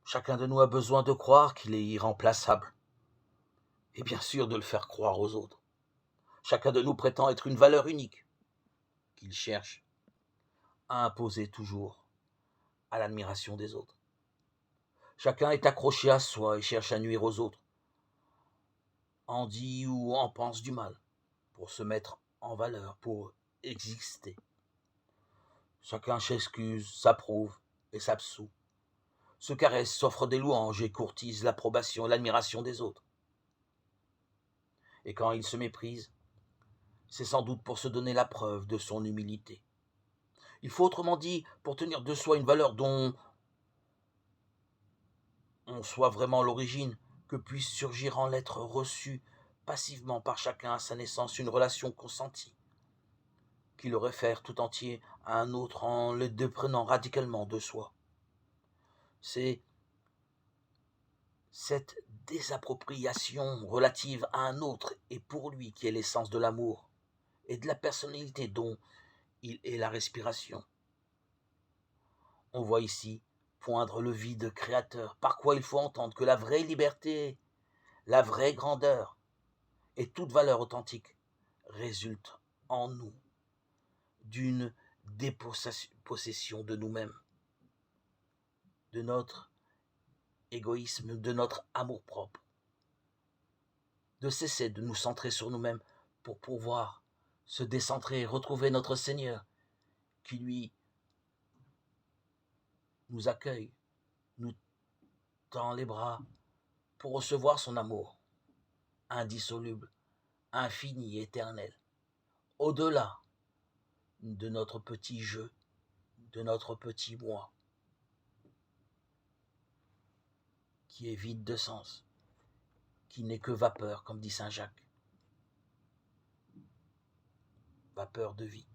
Chacun de nous a besoin de croire qu'il est irremplaçable, et bien sûr de le faire croire aux autres. Chacun de nous prétend être une valeur unique, qu'il cherche à imposer toujours à l'admiration des autres. Chacun est accroché à soi et cherche à nuire aux autres, en dit ou en pense du mal, pour se mettre en valeur, pour exister. Chacun s'excuse, s'approuve et s'absout, se caresse, s'offre des louanges et courtise l'approbation et l'admiration des autres. Et quand il se méprise, c'est sans doute pour se donner la preuve de son humilité. Il faut autrement dit, pour tenir de soi une valeur dont on soit vraiment l'origine, que puisse surgir en l'être reçu passivement par chacun à sa naissance une relation consentie, qui le réfère tout entier à un autre en le déprenant radicalement de soi. C'est cette désappropriation relative à un autre et pour lui qui est l'essence de l'amour et de la personnalité dont il est la respiration. On voit ici poindre le vide créateur, par quoi il faut entendre que la vraie liberté, la vraie grandeur et toute valeur authentique résulte en nous d'une dépossession de nous-mêmes, de notre égoïsme, de notre amour-propre, de cesser de nous centrer sur nous-mêmes pour pouvoir se décentrer et retrouver notre Seigneur qui, lui, nous accueille, nous tend les bras pour recevoir son amour, indissoluble, infini, éternel, au-delà de notre petit jeu, de notre petit moi, qui est vide de sens, qui n'est que vapeur, comme dit saint Jacques, vapeur de vie.